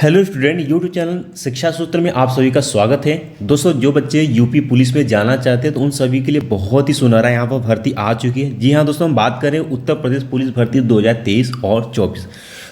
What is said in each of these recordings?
Hello student, YouTube channel शिक्षा सूत्र में आप सभी का स्वागत है। दोस्तों, जो बच्चे यूपी पुलिस में जाना चाहते हैं तो उन सभी के लिए बहुत ही सुनहरा यहाँ पर भर्ती आ चुकी है। जी हाँ दोस्तों, हम बात करें उत्तर प्रदेश पुलिस भर्ती 2023 और 24।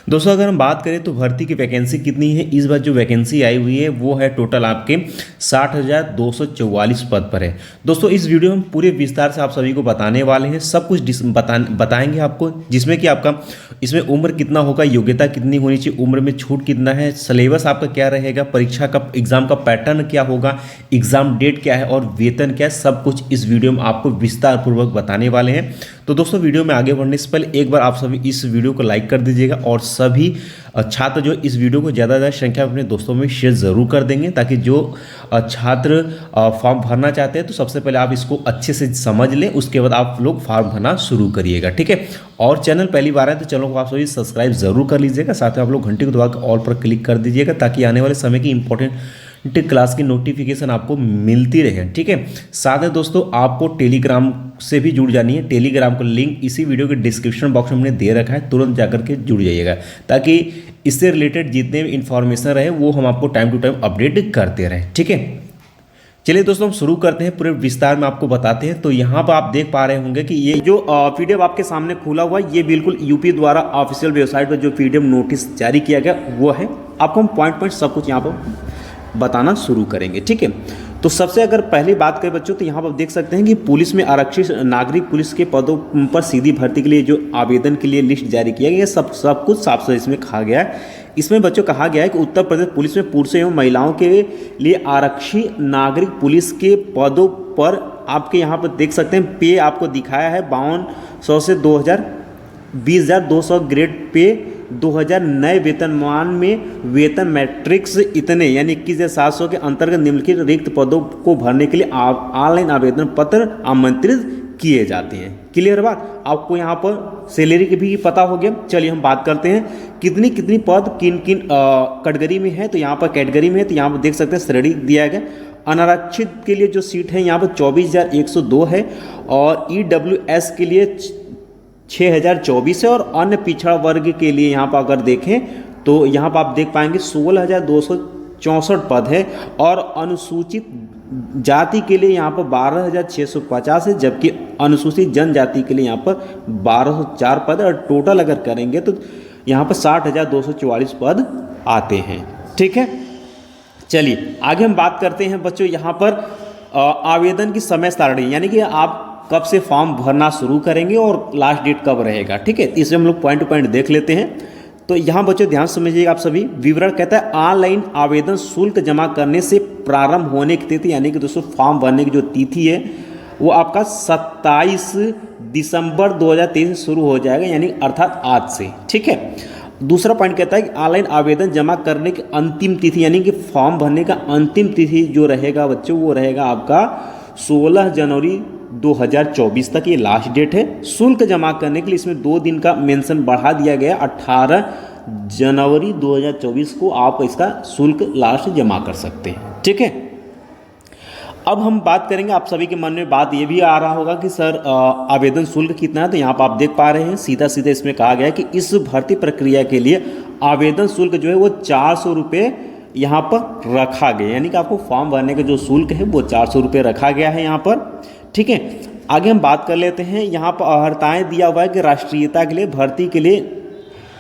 दोस्तों, अगर हम बात करें तो भर्ती की वैकेंसी कितनी है, इस बार जो वैकेंसी आई हुई है वो है टोटल आपके 60,244 पद पर है। दोस्तों, इस वीडियो में हम पूरे विस्तार से आप सभी को बताने वाले हैं, सब कुछ बताएंगे आपको, जिसमें कि आपका इसमें उम्र कितना होगा, योग्यता कितनी होनी चाहिए, उम्र में छूट कितना है, सिलेबस आपका क्या रहेगा, परीक्षा का एग्जाम का पैटर्न क्या होगा, एग्जाम डेट क्या है और वेतन क्या है, सब कुछ इस वीडियो में आपको विस्तार पूर्वक बताने वाले हैं। तो दोस्तों, वीडियो में आगे बढ़ने से पहले एक बार आप सभी इस वीडियो को लाइक कर दीजिएगा और सभी छात्र जो इस वीडियो को ज़्यादा संख्या में अपने दोस्तों में शेयर ज़रूर कर देंगे, ताकि जो छात्र फॉर्म भरना चाहते हैं तो सबसे पहले आप इसको अच्छे से समझ लें, उसके बाद आप लोग फॉर्म भरना शुरू करिएगा, ठीक है। और चैनल पहली बार है तो चैनल को आप सभी सब्सक्राइब जरूर कर लीजिएगा, साथ में आप लोग घंटी को दबा कर ऑल पर क्लिक कर दीजिएगा, ताकि आने वाले समय की इंपॉर्टेंट क्लास की नोटिफिकेशन आपको मिलती रहे, ठीक है। साथ में दोस्तों, आपको टेलीग्राम से भी जुड़ जानी है। टेलीग्राम का लिंक इसी वीडियो के डिस्क्रिप्शन बॉक्स में हमने दे रखा है, तुरंत जाकर के जुड़ जाइएगा, ताकि इससे रिलेटेड जितने भी इंफॉर्मेशन रहे वो हम आपको टाइम टू टाइम अपडेट करते रहें, ठीक है। चलिए दोस्तों, हम शुरू करते हैं, पूरे विस्तार में आपको बताते हैं। तो यहाँ पर आप देख पा रहे होंगे कि ये जो पीडीएफ आपके सामने खुला हुआ है, ये बिल्कुल यूपी द्वारा ऑफिशियल वेबसाइट पर जो पीडीएफ नोटिस जारी किया गया वो है। आपको हम पॉइंट सब कुछ यहाँ पर बताना शुरू करेंगे, ठीक है। तो सबसे अगर पहली बात करें बच्चों, तो यहाँ पर देख सकते हैं कि पुलिस में आरक्षित नागरिक पुलिस के पदों पर सीधी भर्ती के लिए जो आवेदन के लिए लिस्ट जारी किया गया है, सब कुछ साफ साफ इसमें कहा गया है। इसमें बच्चों कहा गया है कि उत्तर प्रदेश पुलिस में पुरुषों एवं महिलाओं के लिए आरक्षित नागरिक पुलिस के पदों पर आपके यहाँ पर देख सकते हैं पे आपको दिखाया है 5200 से 20,200 ग्रेड पे 2000 नए वेतनमान में वेतन मैट्रिक्स इतने यानी 21,700 के अंतर्गत निम्नलिखित रिक्त पदों को भरने के लिए ऑनलाइन आवेदन पत्र आमंत्रित किए जाते हैं। क्लियर बात, आपको यहाँ पर सैलरी की भी पता हो गया। चलिए हम बात करते हैं कितनी कितनी पद किन किन कैटेगरी में है। तो यहाँ पर कैटेगरी में है, तो यहाँ पर देख सकते हैं श्रेणी दिया गया। अनारक्षित के लिए जो सीट है यहाँ पर 24,102 है और EWS के लिए 6,024 है और अन्य पिछड़ा वर्ग के लिए यहाँ पर अगर देखें तो यहाँ पर आप देख पाएंगे 16,264 पद है और अनुसूचित जाति के लिए यहाँ पर 12,650 है, जबकि अनुसूचित जनजाति के लिए यहाँ पर 1,204 पद है और टोटल अगर करेंगे तो यहाँ पर 60,244 पद आते हैं, ठीक है। चलिए आगे हम बात करते हैं बच्चों, यहाँ पर आवेदन की समय सारणी, यानी कि आप कब से फॉर्म भरना शुरू करेंगे और लास्ट डेट कब रहेगा, ठीक है। इसमें हम लोग पॉइंट टू पॉइंट देख लेते हैं। तो यहाँ बच्चों ध्यान समझिएगा आप सभी। विवरण कहता है ऑनलाइन आवेदन शुल्क जमा करने से प्रारंभ होने की तिथि, यानी कि दोस्तों फॉर्म भरने की जो तिथि है वो आपका 27 दिसंबर 2023 से शुरू हो जाएगा, यानी अर्थात आज से, ठीक है। दूसरा पॉइंट कहता है कि ऑनलाइन आवेदन जमा करने की अंतिम तिथि, यानी कि फॉर्म भरने का अंतिम तिथि जो रहेगा बच्चों वो रहेगा आपका 16 जनवरी 2024 तक, ये लास्ट डेट है। शुल्क जमा करने के लिए इसमें 2 दिन का मेंशन बढ़ा दिया गया, 18 जनवरी 2024 को आप इसका शुल्क लास्ट जमा कर सकते हैं, ठीक है। अब हम बात करेंगे, आप सभी के मन में बात ये भी आ रहा होगा कि सर आवेदन शुल्क कितना है। तो यहाँ पर आप देख पा रहे हैं सीधा सीधा इसमें कहा गया है कि इस भर्ती प्रक्रिया के लिए आवेदन शुल्क जो है वो 400 रुपये यहाँ पर रखा गया, यानी कि आपको फॉर्म भरने का जो शुल्क है वो 400 रुपये रखा गया है यहाँ पर, ठीक है। आगे हम बात कर लेते हैं। यहाँ पर अर्हताएँ दिया हुआ है कि राष्ट्रीयता के लिए भर्ती के लिए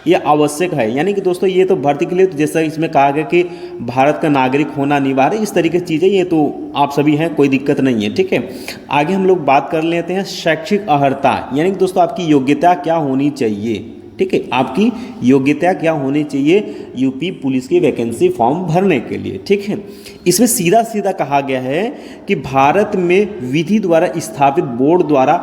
ये आवश्यक है, यानी कि दोस्तों ये तो भर्ती के लिए तो जैसा इसमें कहा गया कि भारत का नागरिक होना अनिवार्य, इस तरीके की चीज़ें ये तो आप सभी हैं, कोई दिक्कत नहीं है, ठीक है। आगे हम लोग बात कर लेते हैं शैक्षिक अर्हता, यानी कि दोस्तों आपकी योग्यता क्या होनी चाहिए, ठीक है। आपकी योग्यता क्या होनी चाहिए यूपी पुलिस की वैकेंसी फॉर्म भरने के लिए, ठीक है। इसमें सीधा सीधा कहा गया है कि भारत में विधि द्वारा स्थापित बोर्ड द्वारा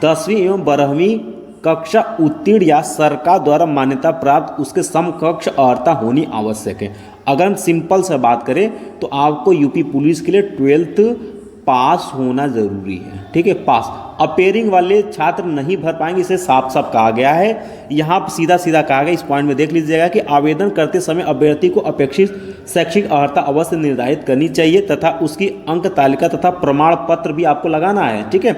10वीं एवं 12वीं कक्षा उत्तीर्ण या सरकार द्वारा मान्यता प्राप्त उसके समकक्ष अर्हता होनी आवश्यक है। अगर हम सिंपल से बात करें तो आपको यूपी पुलिस के लिए 12th पास होना जरूरी है, ठीक है, पास। अपेयरिंग वाले छात्र नहीं भर पाएंगे, इसे साफ साफ कहा गया है। यहाँ सीधा सीधा कहा गया, इस पॉइंट में देख लीजिएगा कि आवेदन करते समय अभ्यर्थी को अपेक्षित शैक्षिक अर्हता अवश्य निर्धारित करनी चाहिए तथा उसकी अंक तालिका तथा प्रमाण पत्र भी आपको लगाना है, ठीक है।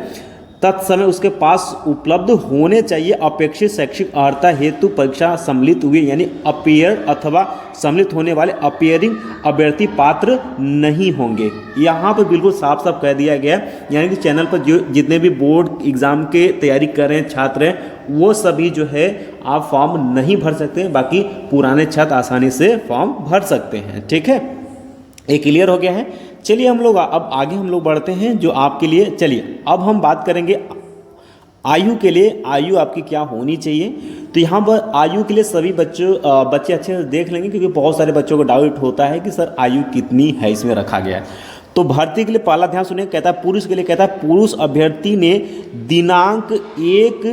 तत्समय उसके पास उपलब्ध होने चाहिए। अपेक्षित शैक्षिक अर्हता हेतु परीक्षा सम्मिलित हुए यानी अपियर अथवा सम्मिलित होने वाले अपियरिंग अभ्यर्थी पात्र नहीं होंगे। यहाँ पर बिल्कुल साफ साफ कह दिया गया है, यानी कि चैनल पर जो जितने भी बोर्ड एग्जाम के तैयारी कर रहे हैं छात्र हैं वो सभी जो है आप फॉर्म नहीं भर सकते हैं, बाकी पुराने छात्र आसानी से फॉर्म भर सकते हैं। ठीक है, ये क्लियर हो गया है। चलिए हम लोग अब आगे हम लोग बढ़ते हैं जो आपके लिए। चलिए अब हम बात करेंगे आयु के लिए, आयु आपकी क्या होनी चाहिए। तो यहाँ पर आयु के लिए सभी बच्चे अच्छे से देख लेंगे, क्योंकि बहुत सारे बच्चों को डाउट होता है कि सर आयु कितनी है इसमें रखा गया है। तो भर्ती के लिए पहला ध्यान सुनिए, कहता है पुरुष के लिए, कहता है पुरुष अभ्यर्थी ने दिनांक 1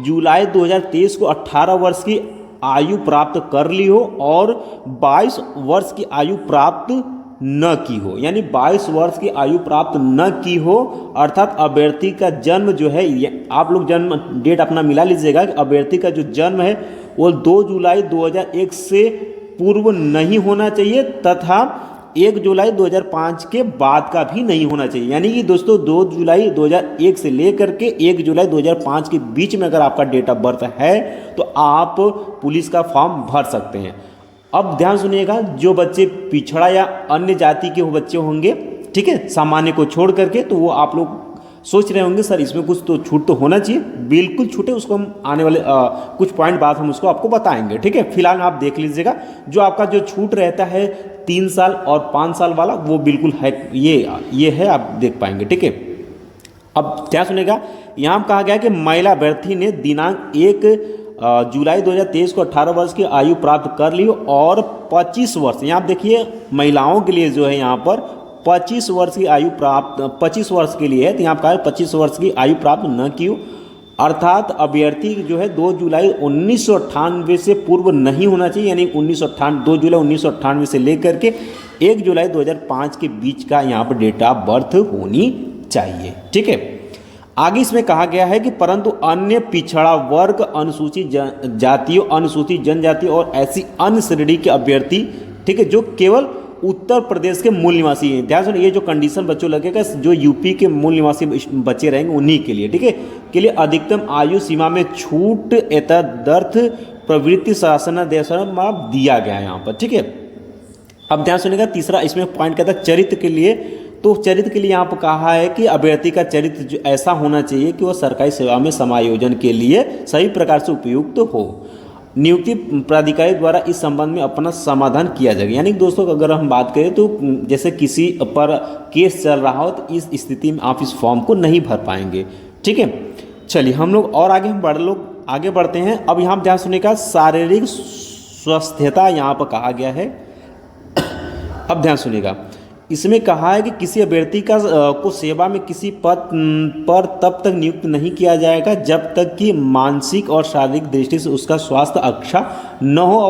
जुलाई 2023 को 18 वर्ष की आयु प्राप्त कर ली हो और 22 वर्ष की आयु प्राप्त न की हो, यानी 22 वर्ष की आयु प्राप्त न की हो, अर्थात अभ्यर्थी का जन्म जो है, आप लोग जन्म डेट अपना मिला लीजिएगा कि अभ्यर्थी का जो जन्म है वो 2 जुलाई 2001 से पूर्व नहीं होना चाहिए तथा 1 जुलाई 2005 के बाद का भी नहीं होना चाहिए। यानी कि दोस्तों 2 जुलाई 2001 से लेकर के 1 जुलाई 2005 के बीच में अगर आपका डेट ऑफ बर्थ है तो आप पुलिस का फॉर्म भर सकते हैं। अब ध्यान सुनिएगा, जो बच्चे पिछड़ा या अन्य जाति के बच्चे होंगे, ठीक है, सामान्य को छोड़ करके, तो वो आप लोग सोच रहे होंगे सर इसमें कुछ तो छूट तो होना चाहिए। बिल्कुल छूटे, उसको हम आने वाले कुछ पॉइंट बाद हम उसको आपको बताएंगे। ठीक है, फिलहाल आप देख लीजिएगा जो आपका जो छूट रहता है 3 साल और 5 साल वाला, वो बिल्कुल है, ये है, आप देख पाएंगे। ठीक है, अब क्या सुनेगा, यहाँ कहा गया कि महिला अभ्यर्थी ने दिनांक 1 जुलाई 2023 को 18 वर्ष की आयु प्राप्त कर ली और 25 वर्ष, यहाँ देखिए महिलाओं के लिए जो है यहाँ पर 25 वर्ष की आयु प्राप्त, 25 वर्ष के लिए है, तो यहाँ पर 25 वर्ष की आयु प्राप्त न की हो, अर्थात अभ्यर्थी जो है 2 जुलाई 1998 से पूर्व नहीं होना चाहिए, यानी 2 जुलाई 1998 से लेकर के 1 जुलाई 2005 के बीच का यहाँ पर डेट ऑफ बर्थ होनी चाहिए। ठीक है, आगे इसमें कहा गया है कि परंतु अन्य पिछड़ा वर्ग, अनुसूचित जातियों, अनुसूचित जनजाति और ऐसी अन्य श्रेणी के अभ्यर्थी, ठीक है, जो केवल उत्तर प्रदेश के मूल निवासी हैं, ध्यान सुनिए, ये जो कंडीशन बच्चों लगेगा जो यूपी के मूल निवासी बच्चे रहेंगे उन्हीं के लिए, ठीक है, के लिए अधिकतम आयु सीमा में छूट एतदर्थ प्रवृत्ति शासनादेश दिया गया है यहाँ पर। ठीक है, अब ध्यान सुनिएगा, तीसरा इसमें पॉइंट कहता है चरित्र के लिए। तो चरित्र के लिए यहाँ पर कहा है कि अभ्यर्थी का चरित्र जो ऐसा होना चाहिए कि वह सरकारी सेवा में समायोजन के लिए सही प्रकार से उपयुक्त हो। नियुक्ति प्राधिकारी द्वारा इस संबंध में अपना समाधान किया जाएगा। यानी दोस्तों अगर हम बात करें तो जैसे किसी पर केस चल रहा हो तो इस स्थिति में आप इस फॉर्म को नहीं भर पाएंगे। ठीक है, चलिए हम लोग और आगे बढ़ते हैं। अब यहाँ ध्यान सुनिएगा, शारीरिक स्वस्थता यहाँ पर कहा गया है। अब ध्यान सुनिएगा, इसमें कहा है कि किसी अभ्यर्थी को सेवा में किसी पद पर तब तक नियुक्त नहीं किया जाएगा जब तक कि मानसिक और शारीरिक दृष्टि से उसका स्वास्थ्य अच्छा न हो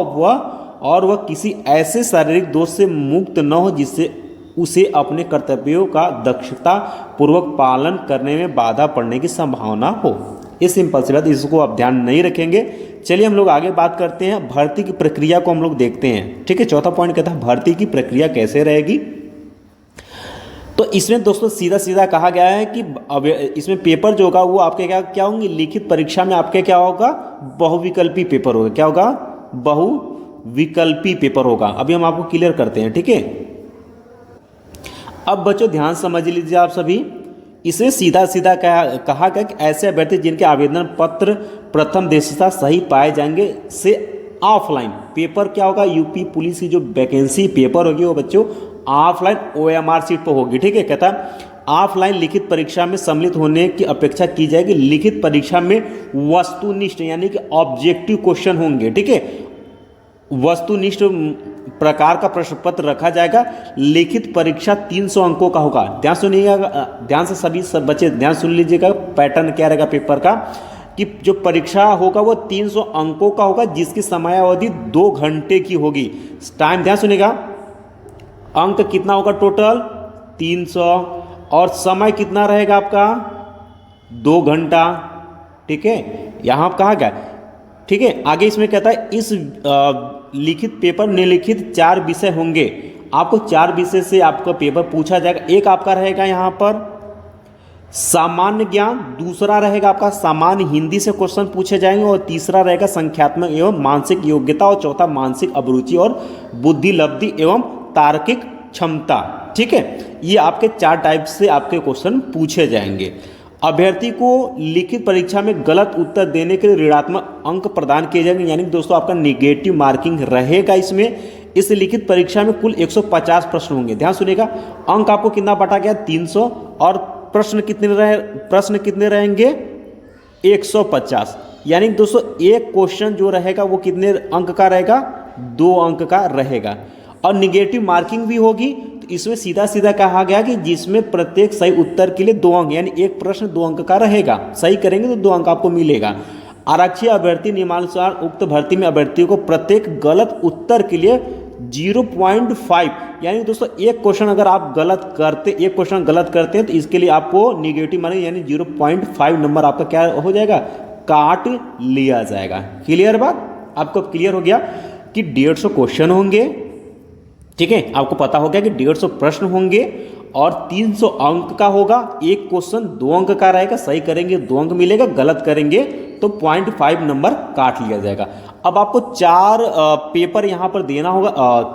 और वह किसी ऐसे शारीरिक दोष से मुक्त न हो जिससे उसे अपने कर्तव्यों का दक्षता पूर्वक पालन करने में बाधा पड़ने की संभावना हो। ये सिंपल सी बात, इसको आप ध्यान नहीं रखेंगे। चलिए हम लोग आगे बात करते हैं, भर्ती की प्रक्रिया को हम लोग देखते हैं। ठीक है, चौथा पॉइंट कहता है भर्ती की प्रक्रिया कैसे रहेगी। तो इसमें दोस्तों सीधा सीधा कहा गया है कि अब इसमें पेपर जो होगा वो आपके क्या होंगे, लिखित परीक्षा में आपके क्या होगा, बहुविकल्पी पेपर होगा। क्या होगा, बहुविकल्पी पेपर होगा। अभी हम आपको क्लियर करते हैं। ठीक है, अब बच्चों ध्यान समझ लीजिए आप सभी, इसमें सीधा सीधा कहा गया कि ऐसे अभ्यर्थी जिनके आवेदन पत्र प्रथम दृष्टया सही पाए जाएंगे से ऑफलाइन पेपर क्या होगा, यूपी पुलिस की जो वैकेंसी पेपर होगी वो बच्चों ऑफलाइन OMR सीट पर होगी। ठीक है, कहता है ऑफलाइन लिखित परीक्षा में सम्मिलित होने की अपेक्षा की जाएगी। लिखित परीक्षा में वस्तुनिष्ठ यानी कि ऑब्जेक्टिव क्वेश्चन होंगे। ठीक है, वस्तुनिष्ठ प्रकार का प्रश्न पत्र रखा जाएगा। लिखित परीक्षा 300 अंकों का होगा। ध्यान सुनिएगा, ध्यान से सभी सब बच्चे ध्यान सुन लीजिएगा, पैटर्न क्या रहेगा पेपर का, कि जो परीक्षा होगा वो 300 अंकों का होगा जिसकी समयावधि 2 घंटे की होगी। टाइम ध्यान सुनिएगा, अंक कितना होगा टोटल 300 और समय कितना रहेगा आपका 2 घंटा। ठीक है, यहाँ कहा गया। ठीक है, आगे इसमें कहता है इस लिखित पेपर निम्नलिखित 4 विषय होंगे। आपको 4 विषय से आपका पेपर पूछा जाएगा। एक आपका रहेगा यहाँ पर सामान्य ज्ञान, दूसरा रहेगा आपका सामान्य हिंदी से क्वेश्चन पूछे जाएंगे, और तीसरा रहेगा संख्यात्मक एवं मानसिक योग्यता, और चौथा मानसिक अभिरुचि और बुद्धि लब्धि एवं तार्किक क्षमता। ठीक है, ये आपके 4 टाइप से आपके क्वेश्चन पूछे जाएंगे। अभ्यर्थी को लिखित परीक्षा में गलत उत्तर देने के लिए ऋणात्मक अंक प्रदान किए जाएंगे, यानी दोस्तों आपका निगेटिव मार्किंग रहेगा इसमें। इस लिखित परीक्षा में कुल 150 प्रश्न होंगे। ध्यान सुनिएगा, अंक आपको कितना बांटा गया 300, और प्रश्न कितने रहेंगे 150, यानी दोस्तों एक क्वेश्चन जो रहेगा वो कितने अंक का रहेगा, 2 अंक का रहेगा। और निगेटिव मार्किंग भी होगी, तो इसमें सीधा सीधा कहा गया कि जिसमें प्रत्येक सही उत्तर के लिए 2 अंक, यानी एक प्रश्न 2 अंक का रहेगा, सही करेंगे तो 2 अंक आपको मिलेगा। आरक्षी अभ्यर्थी नियमानुसार उक्त भर्ती में अभ्यर्थियों को प्रत्येक गलत उत्तर के लिए 0.5, यानी दोस्तों एक क्वेश्चन अगर आप एक क्वेश्चन गलत करते हैं तो इसके लिए आपको निगेटिव मार्किंग यानी 0.5 नंबर आपका क्या हो जाएगा, काट लिया जाएगा। क्लियर बात, आपको क्लियर हो गया कि 150 क्वेश्चन होंगे। ठीक है, आपको पता हो गया कि 150 प्रश्न होंगे और 300 अंक का होगा। एक क्वेश्चन 2 अंक का रहेगा, सही करेंगे 2 अंक मिलेगा, गलत करेंगे तो 0.5 नंबर काट लिया जाएगा। अब आपको 4 पेपर यहाँ पर देना होगा,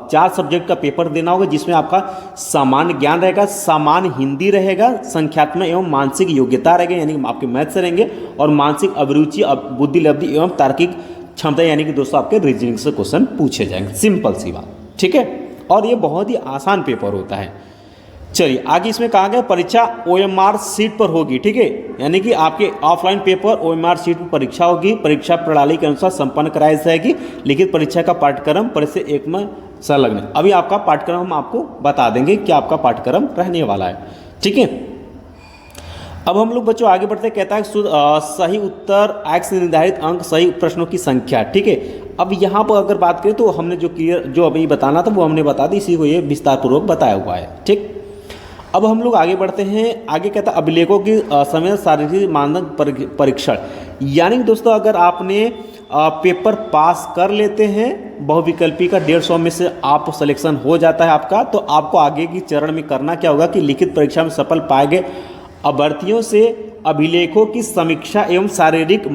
4 सब्जेक्ट का पेपर देना होगा, जिसमें आपका सामान्य ज्ञान रहेगा, सामान्य हिंदी रहेगा, संख्यात्मक एवं मानसिक योग्यता रहेगा यानी आपके मैथ्स रहेंगे, और मानसिक अभिरुचि, बुद्धि लब्धि एवं तार्किक क्षमता यानी कि दोस्तों आपके रीजनिंग से क्वेश्चन पूछे जाएंगे। सिंपल सी बात। ठीक है, और ये बहुत ही आसान पेपर होता है। चलिए आगे इसमें कहा गया परीक्षा OMR सीट पर होगी। ठीक है, यानी कि आपके ऑफलाइन पेपर OMR सीट पर परीक्षा होगी, परीक्षा प्रणाली के अनुसार संपन्न कराई जाएगी। लिखित परीक्षा का पाठ्यक्रम परिचय 1 में संलग्न। अभी आपका पाठ्यक्रम हम आपको बता देंगे कि आपका पाठ्यक्रम रहने वाला है। ठीक है, अब हम लोग बच्चों आगे बढ़ते, कहता है सही उत्तर x निर्धारित अंक सही प्रश्नों की संख्या। ठीक है, अब यहाँ पर अगर बात करें तो हमने जो अभी बताना था वो हमने बता दी, इसी को ये विस्तार पूर्वक बताया हुआ है। ठीक, अब हम लोग आगे बढ़ते हैं। आगे कहता है अभिलेखों की समय शारीरिक मानदंड परीक्षण, यानी दोस्तों अगर आपने पेपर पास कर लेते हैं बहुविकल्पी का 150 में से आप सिलेक्शन हो जाता है आपका, तो आपको आगे की चरण में करना क्या होगा कि लिखित परीक्षा में सफल पाए गए अभ्यर्थियों से अभिलेखों की समीक्षा एवं शारीरिक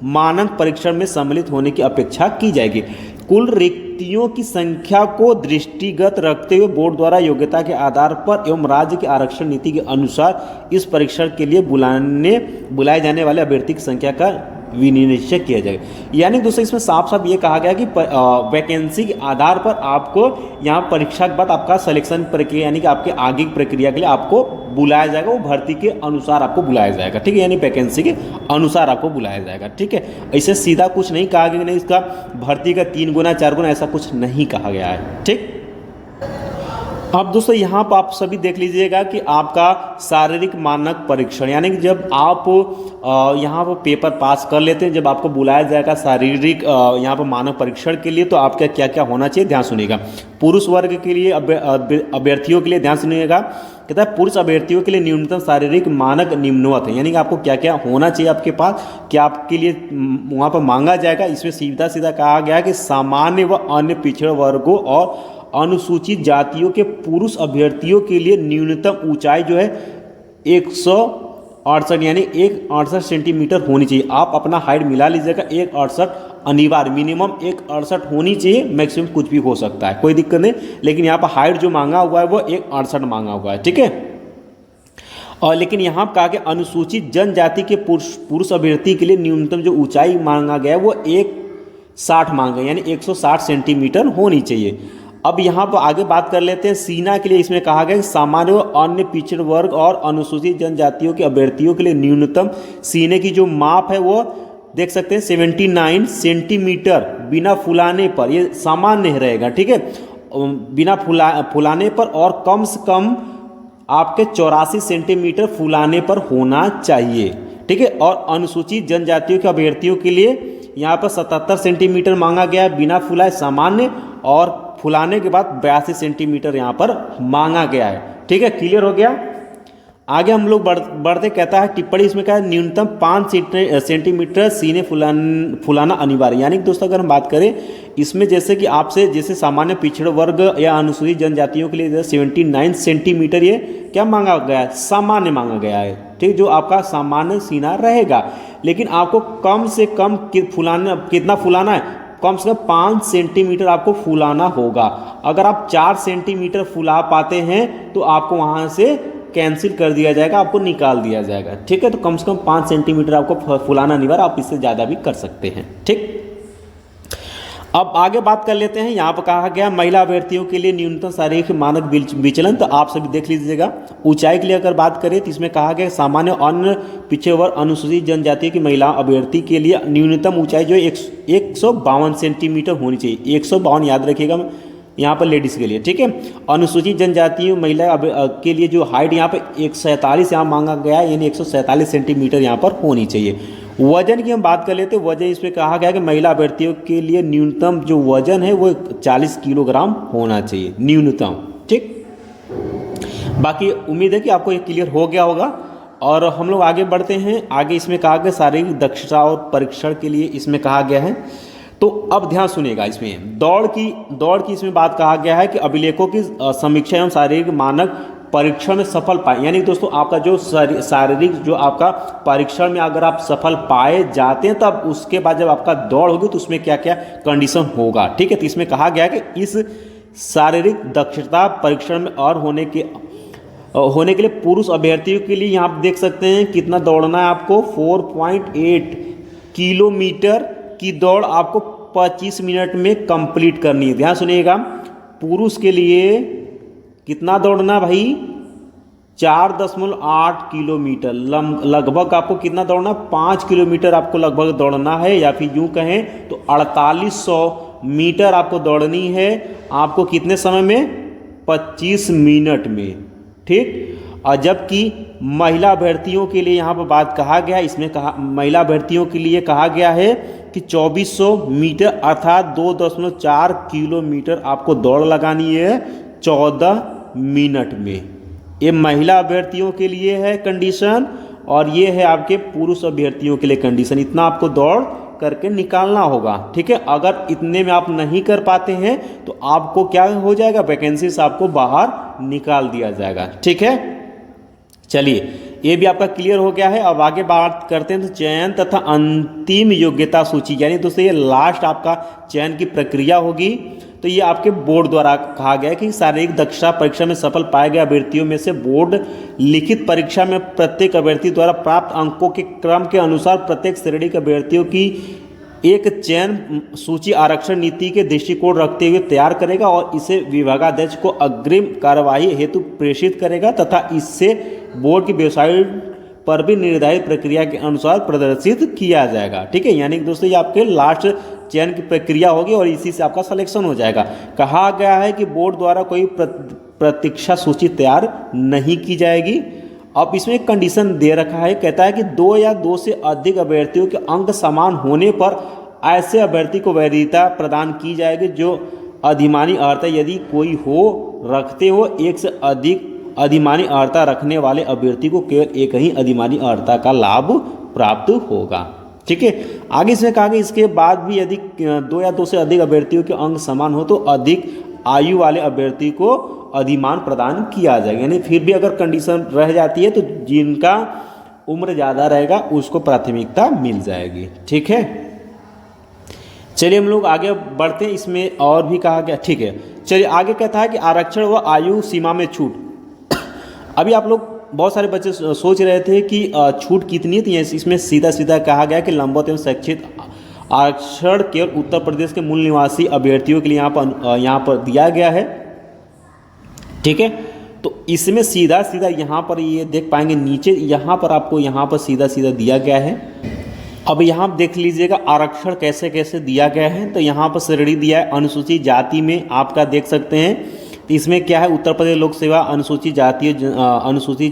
मानक परीक्षण में सम्मिलित होने की अपेक्षा की जाएगी। कुल रिक्तियों की संख्या को दृष्टिगत रखते हुए बोर्ड द्वारा योग्यता के आधार पर एवं राज्य की आरक्षण नीति के अनुसार इस परीक्षण के लिए बुलाए जाने वाले अभ्यर्थी की संख्या का विनिश्चय किया जाएगा। यानी दोस्तों इसमें साफ साफ ये कहा गया कि वैकेंसी के आधार पर आपको यहाँ परीक्षा के बाद आपका सिलेक्शन प्रक्रिया यानी कि आपके आगे की प्रक्रिया के लिए आपको बुलाया जाएगा, वो भर्ती के अनुसार आपको बुलाया जाएगा। ठीक है, यानी वैकेंसी के अनुसार आपको बुलाया जाएगा। ठीक है, ऐसे सीधा कुछ नहीं कहा गया, नहीं इसका भर्ती का 3 गुना 4 गुना ऐसा कुछ नहीं कहा गया है। ठीक, अब दोस्तों यहाँ पर आप सभी देख लीजिएगा कि आपका शारीरिक मानक परीक्षण, यानी कि जब आप यहाँ पर पेपर पास कर लेते हैं, जब आपको बुलाया जाएगा शारीरिक यहाँ पर मानक परीक्षण के लिए, तो आपका क्या क्या होना चाहिए ध्यान सुनिएगा। पुरुष वर्ग के लिए अभ्यर्थियों के लिए ध्यान सुनिएगा, कहता है पुरुष अभ्यर्थियों के लिए न्यूनतम शारीरिक मानक निम्नवत है, यानी कि आपको क्या क्या होना चाहिए आपके पास, क्या आपके लिए वहाँ पर मांगा जाएगा। इसमें सीधा सीधा कहा गया कि सामान्य व अन्य पिछड़े वर्गों और अनुसूचित जातियों के पुरुष अभ्यर्थियों के लिए न्यूनतम ऊंचाई जो है 168 यानी 168 सेंटीमीटर होनी चाहिए। आप अपना हाइट मिला लीजिएगा, 168 अनिवार्य, मिनिमम 168 होनी चाहिए, मैक्सिमम कुछ भी हो सकता है, कोई दिक्कत नहीं। लेकिन यहाँ पर हाइट जो मांगा हुआ है वो 168 मांगा हुआ है। ठीक है, और लेकिन यहाँ पर कहा कि अनुसूचित जनजाति के पुरुष अभ्यर्थी के लिए न्यूनतम जो ऊंचाई मांगा गया है वो 160 मांगा, यानी 160 सेंटीमीटर होनी चाहिए। अब यहाँ पर आगे बात कर लेते हैं सीना के लिए। इसमें कहा गया कि सामान्य व अन्य पिछड़े वर्ग और अनुसूचित जनजातियों के अभ्यर्थियों के लिए न्यूनतम सीने की जो माप है वो देख सकते हैं 79 सेंटीमीटर बिना फुलाने पर, ये सामान्य रहेगा। ठीक है, बिना फुलाने पर और कम से कम आपके 84 सेंटीमीटर फुलाने पर होना चाहिए। ठीक है, और अनुसूचित जनजातियों के अभ्यर्थियों के लिए यहाँ पर 77 सेंटीमीटर मांगा गया है बिना फुलाए सामान्य, और फुलाने के बाद 82 सेंटीमीटर यहाँ पर मांगा गया है। ठीक है, क्लियर हो गया। आगे हम लोग बढ़ते, कहता है टिप्पणी इसमें क्या है, न्यूनतम 5 सेंटीमीटर सीने फुलाना अनिवार्य। यानी कि दोस्तों अगर हम बात करें इसमें, जैसे कि आपसे जैसे सामान्य पिछड़े वर्ग या अनुसूचित जनजातियों के लिए 79 सेंटीमीटर ये क्या मांगा गया है, सामान्य मांगा गया है, ठीक, जो आपका सामान्य सीना रहेगा। लेकिन आपको कम से कम कितना फुलाना है, कम से कम 5 सेंटीमीटर आपको फुलाना होगा। अगर आप 4 सेंटीमीटर फुला पाते हैं तो आपको वहाँ से कैंसिल कर दिया जाएगा, आपको निकाल दिया जाएगा, ठीक है। तो कम से कम 5 सेंटीमीटर आपको फुलाना अनिवार्य, आप इससे ज़्यादा भी कर सकते हैं, ठीक। अब आगे बात कर लेते हैं। यहाँ पर कहा गया महिला अभ्यर्थियों के लिए न्यूनतम शारीरिक मानक विचलन, तो आप सभी देख लीजिएगा। ऊंचाई के लिए अगर बात करें तो इसमें कहा गया सामान्य अन्य पिछड़े वर्ग अनुसूचित जनजाति की महिला अभ्यर्थी के लिए न्यूनतम ऊंचाई जो 152 सेंटीमीटर होनी चाहिए। 152 याद रखिएगा यहाँ पर लेडीज़ के लिए, ठीक है। अनुसूचित जनजाति महिला के लिए जो हाइट यहाँ पर 147 यहाँ मांगा गया है, यानी 147 सेंटीमीटर यहाँ पर होनी चाहिए। वजन की हम बात कर लेते हैं। वजन इसमें कहा गया कि महिला अभ्यर्थियों के लिए न्यूनतम जो वजन है वो 40 किलोग्राम होना चाहिए न्यूनतम, ठीक। बाकी उम्मीद है कि आपको ये क्लियर हो गया होगा। और हम लोग आगे बढ़ते हैं। आगे इसमें कहा गया शारीरिक दक्षता और परीक्षण के लिए इसमें कहा गया है। तो अब ध्यान सुनिएगा, इसमें दौड़ की इसमें बात कहा गया है कि अभिलेखों की समीक्षा एवं शारीरिक मानक परीक्षण में सफल पाए। यानी दोस्तों आपका जो शारीरिक जो आपका परीक्षण में अगर आप सफल पाए जाते हैं तब उसके बाद जब आपका दौड़ होगी तो उसमें क्या क्या कंडीशन होगा, ठीक है। तो इसमें कहा गया कि इस शारीरिक दक्षता परीक्षण में और होने के लिए पुरुष अभ्यर्थियों के लिए यहाँ आप देख सकते हैं कितना दौड़ना है आपको। 4.8 किलोमीटर की दौड़ आपको 25 मिनट में कंप्लीट करनी है। ध्यान सुनिएगा, पुरुष के लिए कितना दौड़ना भाई, 4.8 किलोमीटर, लगभग आपको कितना दौड़ना, 5 किलोमीटर आपको लगभग दौड़ना है, या फिर यूं कहें तो 4800 मीटर आपको दौड़नी है। आपको कितने समय में, 25 मिनट में, ठीक। और जबकि महिला अभ्यर्थियों के लिए यहाँ पर बात कहा गया है, इसमें कहा महिला अभ्यर्थियों के लिए कहा गया है कि 2400 मीटर अर्थात 2.4 किलोमीटर आपको दौड़ लगानी है 14 मिनट में। ये महिला अभ्यर्थियों के लिए है कंडीशन, और ये है आपके पुरुष अभ्यर्थियों के लिए कंडीशन। इतना आपको दौड़ करके निकालना होगा, ठीक है। अगर इतने में आप नहीं कर पाते हैं तो आपको क्या हो जाएगा, वैकेंसी से आपको बाहर निकाल दिया जाएगा, ठीक है। चलिए, ये भी आपका क्लियर हो गया है। अब आगे बात करते हैं तो चयन तथा अंतिम योग्यता सूची, यानी दोस्तों ये लास्ट आपका चयन की प्रक्रिया होगी। तो ये आपके बोर्ड द्वारा कहा गया है कि शारीरिक दक्षता परीक्षा में सफल पाए गए अभ्यर्थियों में से बोर्ड लिखित परीक्षा में प्रत्येक अभ्यर्थी द्वारा प्राप्त अंकों के क्रम के अनुसार प्रत्येक श्रेणी के अभ्यर्थियों की एक चयन सूची आरक्षण नीति के दृष्टिकोण रखते हुए तैयार करेगा और इसे विभागाध्यक्ष को अग्रिम कार्यवाही हेतु प्रेषित करेगा तथा इससे बोर्ड की वेबसाइट पर भी निर्धारित प्रक्रिया के अनुसार प्रदर्शित किया जाएगा, ठीक है। यानी कि दोस्तों ये आपके लास्ट चयन की प्रक्रिया होगी और इसी से आपका सिलेक्शन हो जाएगा। कहा गया है कि बोर्ड द्वारा कोई प्रतीक्षा सूची तैयार नहीं की जाएगी। अब इसमें एक कंडीशन दे रखा है, कहता है कि 2 या 2 से अधिक अभ्यर्थियों के अंक समान होने पर ऐसे अभ्यर्थी को वैधता प्रदान की जाएगी जो अधिमानी अर्हता यदि कोई हो रखते हो। 1 से अधिक अधिमानी अर्हता रखने वाले अभ्यर्थी को केवल एक ही अधिमानी अर्हता का लाभ प्राप्त होगा, ठीक है। आगे इसमें कहा कि इसके बाद भी यदि 2 या 2 से अधिक अभ्यर्थियों के अंक समान हो तो अधिक आयु वाले अभ्यर्थी को अधिमान प्रदान किया जाएगा। यानी फिर भी अगर कंडीशन रह जाती है तो जिनका उम्र ज़्यादा रहेगा उसको प्राथमिकता मिल जाएगी, ठीक है। चलिए हम लोग आगे बढ़ते हैं। इसमें और भी कहा गया, ठीक है। चलिए आगे कहता है कि आरक्षण व आयु सीमा में छूट। अभी आप लोग बहुत सारे बच्चे सोच रहे थे कि छूट कितनी है, तो इसमें सीधा सीधा कहा गया कि लंबवत एवं शैक्षिक आरक्षण केवल उत्तर प्रदेश के मूल निवासी अभ्यर्थियों के लिए यहाँ पर दिया गया है, ठीक है। तो इसमें सीधा सीधा यहाँ पर ये देख पाएंगे नीचे यहाँ पर आपको यहाँ पर सीधा सीधा दिया गया है। अब यहाँ आप देख लीजिएगा आरक्षण कैसे कैसे दिया गया है। तो यहाँ पर श्रेणी दिया है अनुसूचित जाति में, आपका देख सकते हैं। तो इसमें क्या है, उत्तर प्रदेश लोक सेवा अनुसूचित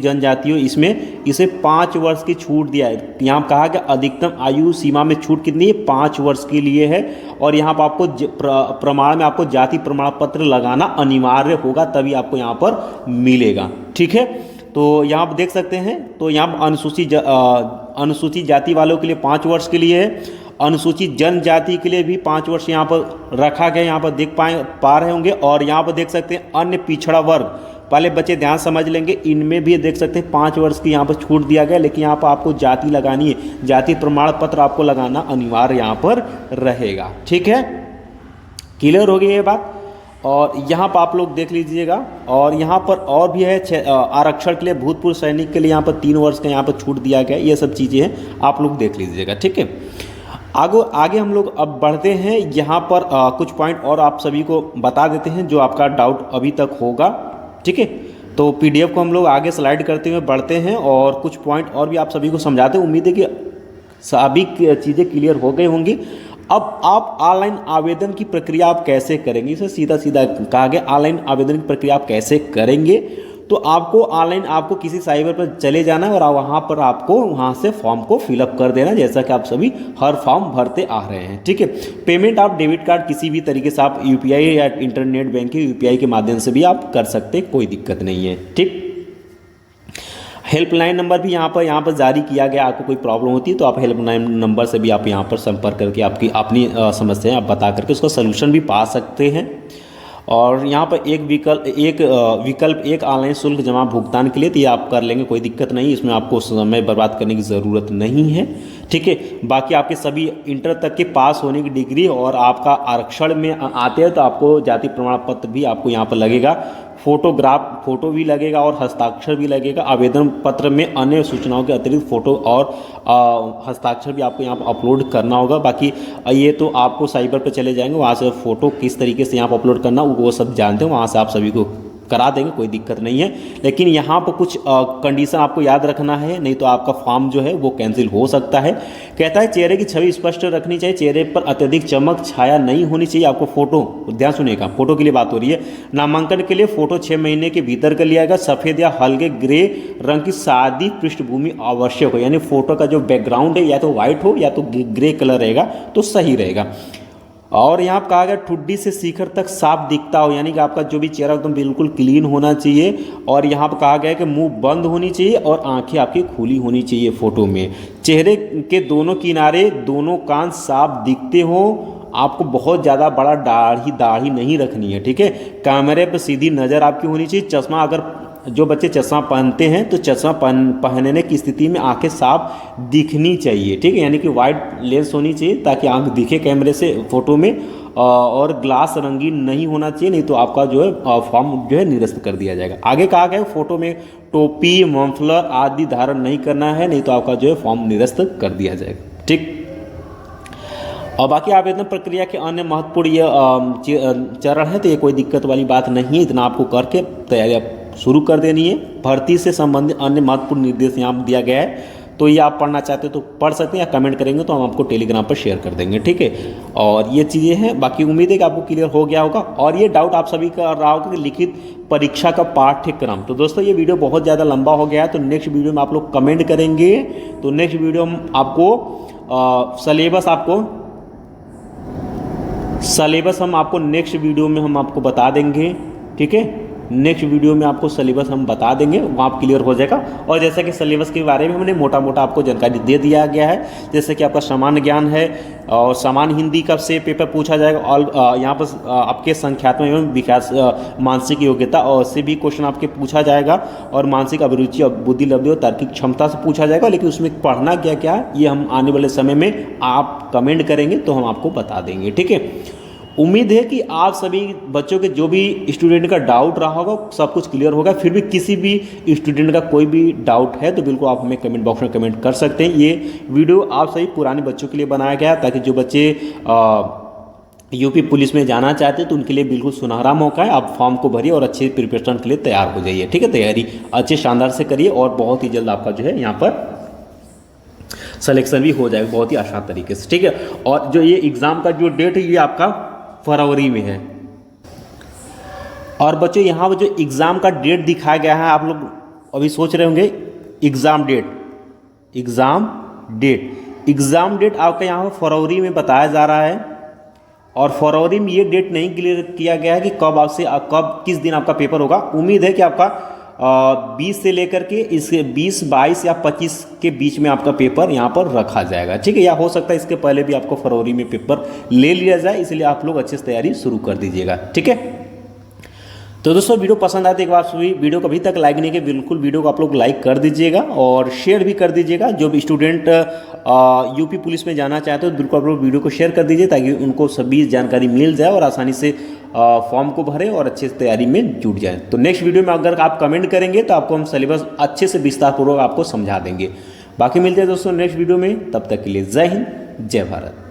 जनजातियों, इसमें इसे 5 वर्ष की छूट दिया है। यहाँ कहा गया अधिकतम आयु सीमा में छूट कितनी है, 5 वर्ष के लिए है। और यहाँ पर आपको प्रमाण में आपको जाति प्रमाण पत्र लगाना अनिवार्य होगा, तभी आपको यहाँ पर मिलेगा, ठीक है। तो यहाँ आप देख सकते हैं, तो यहाँ पर अनुसूचित जाति वालों के लिए 5 वर्ष के लिए है, अनुसूचित जनजाति के लिए भी 5 वर्ष यहाँ पर रखा गया, यहाँ पर देख पा रहे होंगे। और यहाँ पर देख सकते हैं अन्य पिछड़ा वर्ग, पहले बच्चे ध्यान समझ लेंगे, इनमें भी देख सकते हैं 5 वर्ष की यहाँ पर छूट दिया गया, लेकिन यहाँ पर आपको जाति लगानी है, जाति प्रमाण पत्र आपको लगाना अनिवार्य यहाँ पर रहेगा। ठीक है, क्लियर हो गई ये बात। और यहाँ पर आप लोग देख लीजिएगा, और यहाँ पर और भी है आरक्षण के लिए भूतपूर्व सैनिक के लिए यहाँ पर 3 वर्ष का यहाँ पर छूट दिया गया, ये सब चीज़ें हैं, आप लोग देख लीजिएगा। ठीक है, आगे हम लोग अब बढ़ते हैं। यहाँ पर कुछ पॉइंट और आप सभी को बता देते हैं जो आपका डाउट अभी तक होगा। ठीक है, तो पीडीएफ को हम लोग आगे स्लाइड करते हुए बढ़ते हैं और कुछ पॉइंट और भी आप सभी को समझाते हैं। उम्मीद है कि सभी चीज़ें क्लियर हो गई होंगी। अब आप ऑनलाइन आवेदन की प्रक्रिया आप कैसे करेंगे, इसे सीधा सीधा कहा गया, ऑनलाइन आवेदन की प्रक्रिया आप कैसे करेंगे। तो आपको ऑनलाइन आपको किसी साइबर पर चले जाना है और वहाँ पर आपको वहाँ से फॉर्म को फिलअप कर देना, जैसा कि आप सभी हर फॉर्म भरते आ रहे हैं। ठीक है, पेमेंट आप डेबिट कार्ड किसी भी तरीके से आप यूपीआई या इंटरनेट बैंकिंग यूपीआई के माध्यम से भी आप कर सकते हैं, कोई दिक्कत नहीं है। ठीक, हेल्पलाइन नंबर भी यहाँ पर जारी किया गया। आपको कोई प्रॉब्लम होती है तो आप हेल्पलाइन नंबर से भी आप यहाँ पर संपर्क करके आपकी अपनी समस्याएं आप बता करके उसका सलूशन भी पा सकते हैं। और यहाँ पर एक विकल्प एक ऑनलाइन शुल्क जमा भुगतान के लिए, तो ये आप कर लेंगे, कोई दिक्कत नहीं, इसमें आपको समय बर्बाद करने की ज़रूरत नहीं है। ठीक है, बाकी आपके सभी इंटर तक के पास होने की डिग्री और आपका आरक्षण में आते हैं तो आपको जाति प्रमाण पत्र भी आपको यहाँ पर लगेगा, फोटो भी लगेगा और हस्ताक्षर भी लगेगा। आवेदन पत्र में अन्य सूचनाओं के अतिरिक्त फ़ोटो और हस्ताक्षर भी आपको यहाँ पर अपलोड करना होगा। बाकी ये तो आपको साइबर पर चले जाएंगे, वहाँ से फ़ोटो किस तरीके से यहाँ पर अपलोड करना वो सब जानते हैं, वहाँ से आप सभी को करा देंगे, कोई दिक्कत नहीं है। लेकिन यहाँ पर कुछ कंडीशन आपको याद रखना है, नहीं तो आपका फॉर्म जो है वो कैंसिल हो सकता है। कहता है चेहरे की छवि स्पष्ट रखनी चाहिए, चेहरे पर अत्यधिक चमक छाया नहीं होनी चाहिए। आपको फोटो, ध्यान सुनिएगा, फोटो के लिए बात हो रही है। नामांकन के लिए फोटो 6 महीने के भीतर कर लिया जाएगा। सफ़ेद या हल्के ग्रे रंग की सादी पृष्ठभूमि आवश्यक हो, यानी फोटो का जो बैकग्राउंड है या तो व्हाइट हो या तो ग्रे कलर रहेगा तो सही रहेगा। और यहाँ पर कहा गया ठुड्डी से शिखर तक साफ दिखता हो, यानी कि आपका जो भी चेहरा एकदम बिल्कुल क्लीन होना चाहिए। और यहाँ पर कहा गया है कि मुंह बंद होनी चाहिए और आंखें आपकी खुली होनी चाहिए फोटो में। चेहरे के दोनों किनारे दोनों कान साफ दिखते हो, आपको बहुत ज़्यादा बड़ा दाढ़ी नहीं रखनी है। ठीक है, कैमरे पर सीधी नज़र आपकी होनी चाहिए। चश्मा, अगर जो बच्चे चश्मा पहनते हैं तो चश्मा पहनने की स्थिति में आंखें साफ दिखनी चाहिए। ठीक है, यानी कि वाइड लेंस होनी चाहिए ताकि आंख दिखे कैमरे से फोटो में, और ग्लास रंगीन नहीं होना चाहिए, नहीं तो आपका जो है फॉर्म जो है निरस्त कर दिया जाएगा। आगे कहा गया फोटो में टोपी मफलर आदि धारण नहीं करना है, नहीं तो आपका जो है फॉर्म निरस्त कर दिया जाएगा। ठीक, और बाकी आवेदन प्रक्रिया के अन्य महत्वपूर्ण ये चरण है, तो ये कोई दिक्कत वाली बात नहीं है, इतना आपको करके तैयारी आप शुरू कर देनी है। भर्ती से संबंधित अन्य महत्वपूर्ण निर्देश यहाँ दिया गया है, तो ये आप पढ़ना चाहते हो तो पढ़ सकते हैं, या कमेंट करेंगे तो हम आपको टेलीग्राम पर शेयर कर देंगे। ठीक है, और ये चीज़ें हैं, बाकी उम्मीद है कि आपको क्लियर हो गया होगा। और ये डाउट आप सभी का रहा होगा कि लिखित परीक्षा का पाठ्यक्रम, तो दोस्तों ये वीडियो बहुत ज़्यादा लंबा हो गया है, तो नेक्स्ट वीडियो में आप लोग कमेंट करेंगे, तो नेक्स्ट वीडियो में आपको सलेबस हम आपको नेक्स्ट वीडियो में हम आपको बता देंगे। ठीक है, नेक्स्ट वीडियो में आपको सिलेबस हम बता देंगे, वहाँ आप क्लियर हो जाएगा। और जैसा कि सिलेबस के बारे में हमने मोटा मोटा आपको जानकारी दे दिया गया है, जैसे कि आपका सामान्य ज्ञान है और सामान्य हिंदी का से पेपर पूछा जाएगा, और यहाँ पर आपके संख्यात्मक एवं विकास मानसिक योग्यता और से भी क्वेश्चन आपके पूछा जाएगा, और मानसिक अभिरुचि और बुद्धि लब्धि और तार्किक क्षमता से पूछा जाएगा। लेकिन उसमें पढ़ना क्या क्या ये हम आने वाले समय में आप कमेंट करेंगे तो हम आपको बता देंगे। ठीक है, उम्मीद है कि आप सभी बच्चों के जो भी स्टूडेंट का डाउट रहा होगा सब कुछ क्लियर होगा। फिर भी किसी भी स्टूडेंट का कोई भी डाउट है तो बिल्कुल आप हमें कमेंट बॉक्स में कमेंट कर सकते हैं। ये वीडियो आप सभी पुराने बच्चों के लिए बनाया गया ताकि जो बच्चे यूपी पुलिस में जाना चाहते हैं तो उनके लिए बिल्कुल सुनहरा मौका है। आप फॉर्म को भरिए और अच्छे प्रिपरेशन के लिए तैयार हो जाइए। ठीक है, तैयारी अच्छे शानदार से करिए और बहुत ही जल्द आपका जो है यहाँ पर सिलेक्शन भी हो जाएगा बहुत ही आसान तरीके से। ठीक है, और जो ये एग्ज़ाम का जो डेट है ये आपका फरवरी में है। और बच्चों यहाँ पर जो एग्ज़ाम का डेट दिखाया गया है, आप लोग अभी सोच रहे होंगे एग्ज़ाम डेट आपका यहाँ पर फरवरी में बताया जा रहा है, और फरवरी में ये डेट नहीं क्लियर किया गया है कि कब किस दिन आपका पेपर होगा। उम्मीद है कि आपका 20 से लेकर के इस 20, 22 या 25 के बीच में आपका पेपर यहाँ पर रखा जाएगा, ठीक है। या हो सकता है इसके पहले भी आपको फरवरी में पेपर ले लिया जाए, इसलिए आप लोग अच्छे से तैयारी शुरू कर दीजिएगा, ठीक है। तो दोस्तों वीडियो पसंद आते एक बार सभी वीडियो को अभी तक लाइक नहीं किया, बिल्कुल वीडियो को आप लोग लाइक कर दीजिएगा और शेयर भी कर दीजिएगा। जो भी स्टूडेंट यूपी पुलिस में जाना चाहते हो बिल्कुल आप लोग वीडियो को शेयर कर दीजिए, ताकि उनको सभी जानकारी मिल जाए और आसानी से फॉर्म को भरें और अच्छे से तैयारी में जुट जाएं। तो नेक्स्ट वीडियो में अगर आप कमेंट करेंगे तो आपको हम सिलेबस अच्छे से विस्तारपूर्वक आपको समझा देंगे। बाकी मिलते हैं दोस्तों नेक्स्ट वीडियो में, तब तक के लिए जय हिंद, जय भारत।